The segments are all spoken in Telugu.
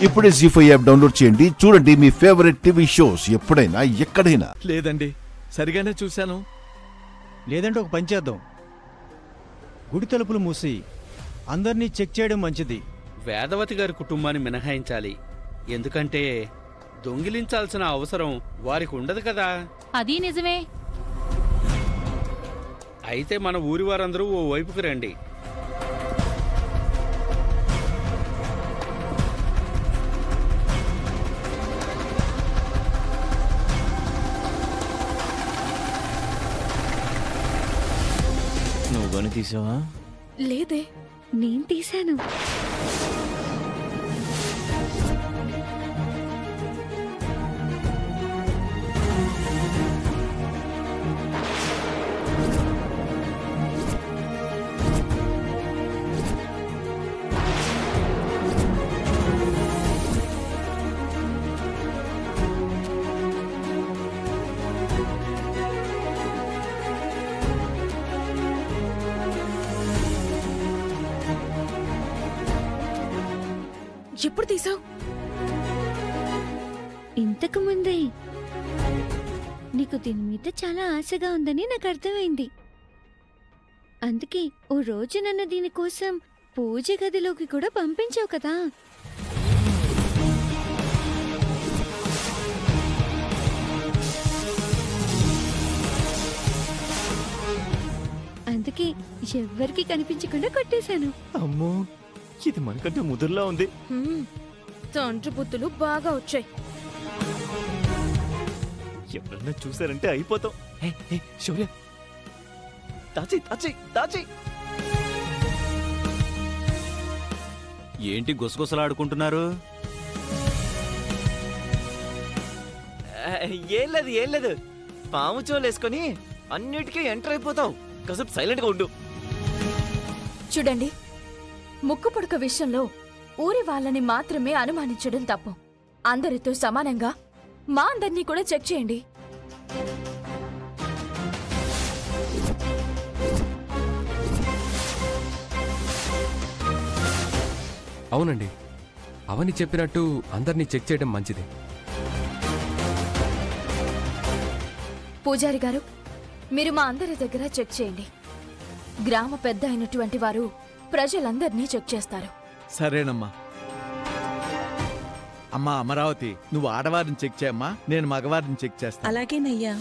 ఇప్పుడే జీ5 యాప్ డౌన్లోడ్ చేయండి. చూడండి మీ ఫేవరెట్ టీవీ షోస్ ఎప్పుడైనా ఎక్కడైనా. లేదండి, సరిగానే చూశాను. లేదంటే ఒక పని చేద్దాం, గుడి తలుపులు మూసి అందరినీ చెక్ చేయడం మంచిది. వేదవతి గారి కుటుంబాన్ని మినహాయించాలి, ఎందుకంటే దొంగిలించాల్సిన అవసరం వారికి ఉండదు కదా. అది నిజమే. అయితే మన ఊరి వారందరూ ఓ వైపుకు రండి. నువ్వు గని తీసావా? లేదే, నేను తీశాను. ఎప్పుడు తీసావు? ఇంతకు ముందే. నీకు దీని మీద చాలా ఆశగా ఉందని నాకు అర్థమైంది. అందుకే ఓ రోజు నన్ను దీనికోసం పూజ గదిలోకి కూడా పంపించావు కదా. అందుకే ఎవ్వరికి కనిపించకుండా కొట్టేశాను. అమ్మో, ఇది మనకంటే ముదురులా ఉంది. తండ్రి బుద్ధులు బాగా వచ్చాయి. ఎవరన్నా చూసారంటే అయిపోతాం. శౌర్య, దాచి దాచి దాచి. ఏంటి గుసగుసలాడుకుంటున్నారు? ఏం లేదు, పాము చోలేసుకొని అన్నిటికీ ఎంటర్ అయిపోతావు. కాసేపు సైలెంట్ గా ఉండు. చూడండి, ముక్కు పుడక విషయంలో ఊరి వాళ్ళని మాత్రమే అనుమానించడం తప్పు. అందరితో సమానంగా మా అందరినీ కూడా చెక్ చేయండి. అవునండి, అవని చెప్పినట్టు అందరినీ చెక్ చేయడం మంచిది. పూజారి గారు, మీరు మా అందరి దగ్గర చెక్ చేయండి. గ్రామ పెద్ద అయినటువంటి వారు ప్రజలందరినీ చెక్ చేస్తారు. సరేనమ్మా. అమ్మా అమరావతి, నువ్వు ఆడవారిని చెక్ చేయమ్మా, నేను మగవారిని చెక్ చేస్తా. అలాగేనయ్యా.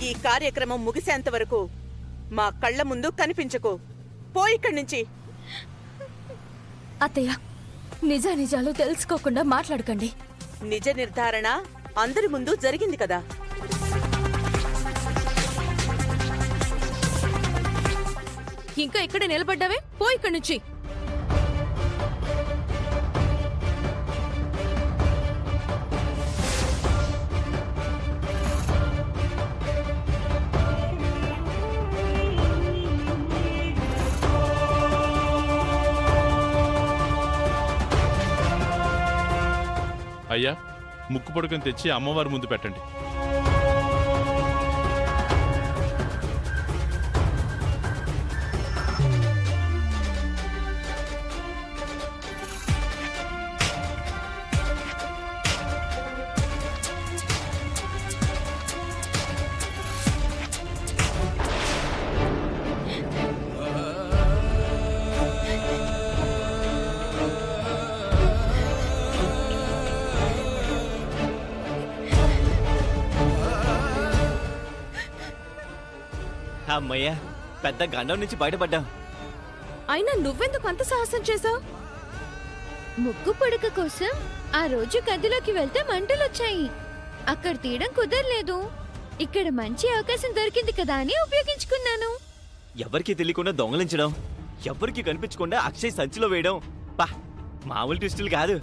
ఈ కార్యక్రమం ముగిసేంత వరకు మా కళ్ళ ముందు కనిపించకు. పోయి ఇక్కడి నుంచి. అత్తయ్య, నిజానిజాలు తెలుసుకోకుండా మాట్లాడకండి. నిజ నిర్ధారణ అందరి ముందు జరిగింది కదా. ఇంకా ఇక్కడ నిలబడ్డావే, పోయి ఇక్కడి నుంచి. అయ్యా, ముక్కు పొడకను తెచ్చి అమ్మవారి ముందు పెట్టండి. అమ్మయ్యా పెద్ద గండం నుంచి బయటపడ్డాం. అయినా నువ్వెందుకు అంత సాహసం చేశావు? ముక్కు పుడక కోసం ఆ రోజు గదిలోకి వెళ్తే మంటలొచ్చాయి. అక్కడ తీయడం కుదరలేదు. ఇక్కడ మంచి అవకాశం దొరికింది కదా అని ఉపయోగించుకున్నాను. ఎవరికి తెలియకుండా దొంగలించడం, ఎవరికి కనిపించకుండా అక్షయ్ సంచిలో వేయడం, పా మామూలు ట్విస్టులు కాదు.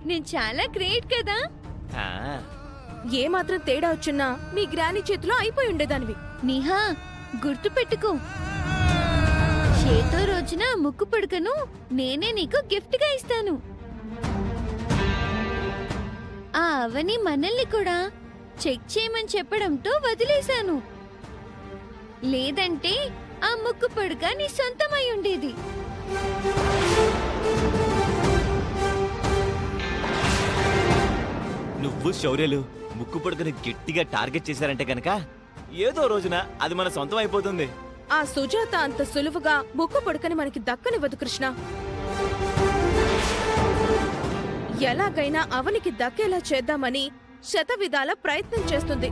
నేను చాలా గ్రేట్ కదా. ఏ మాత్రం తేడా వచ్చినా మీ గ్రాని చేతిలో అయిపోయి ఉండేదానివి. నిహా, గుర్తు పెట్టుకో, చేతో రోజున ముక్కు పుడకను నేనే నీకు గిఫ్ట్ గా ఇస్తాను. ఆ అవని మనల్ని కూడా చెక్ చేయమని చెప్పడంతో వదిలేశాను. లేదంటే ఆ ముక్కు పుడక నీ సొంతమై ఉండేది. నువ్వు శౌర్యలు ముక్కు పుడకని గట్టిగా టార్గెట్ చేశారంటే గనక ఏదో రోజున అది మన సొంతం అయిపోతుంది. ఆ సుజాత అంత సులువుగా ముక్కు పుడకని మనకి దక్కనివ్వదు కృష్ణ. ఎలాగైనా అవనికి దక్కేలా చేద్దామని శతవిధాల ప్రయత్నం చేస్తుంది.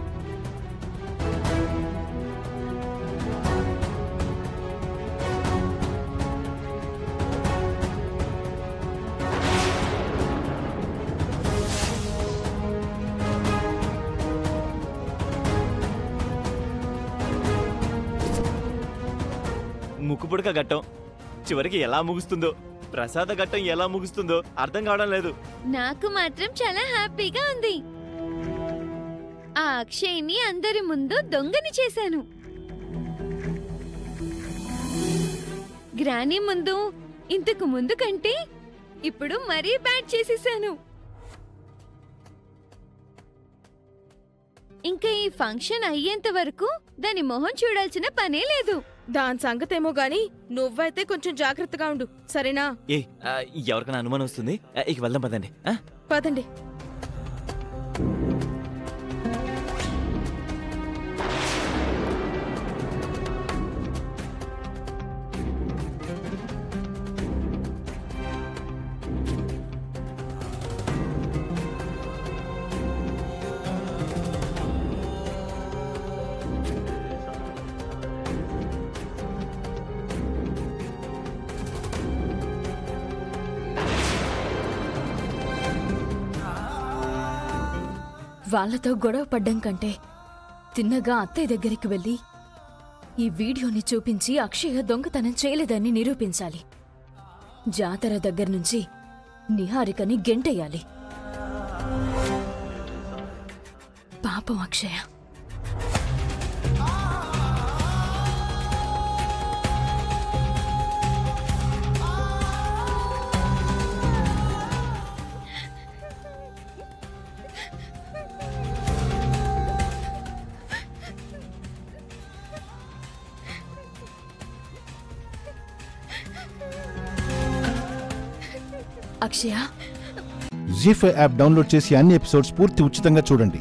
ముక్కు పుడక ఘట్టం చివరికి ఎలా ముగుస్తుందో, ప్రసాద ఘట్టం ఎలా ముగుస్తుందో అర్థం కావడం లేదు. నాకు మాత్రం చాలా హ్యాపీగా ఉంది. ఆ అక్షయ్ని అందరి ముందు దొంగని చేశాను. గ్రానీ ముందు ఇంతకు ముందు కంటే ఇప్పుడు మరీ బ్యాడ్ చేసేసాను. ఇంకా ఈ ఫంక్షన్ అయ్యేంత వరకు దాని మొహం చూడాల్సిన పనే లేదు. దాని సంగతేమో గాని నువ్వైతే కొంచెం జాగ్రత్తగా ఉండు, సరేనా? ఎవరికైనా అనుమానం వస్తుంది. ఇక వెళ్దాం పదండి. పదండి. వాళ్లతో గొడవ పడ్డం కంటే తిన్నగా అత్తయ్య దగ్గరికి వెళ్ళి ఈ వీడియోని చూపించి అక్షయ దొంగతనం చేయలేదని నిరూపించాలి. జాతర దగ్గర నుంచి నిహారికని గెంటేయాలి. పాపం అక్షయ. జీ5 యాప్ డౌన్లోడ్ చేసి అన్ని ఎపిసోడ్స్ పూర్తి ఉచితంగా చూడండి.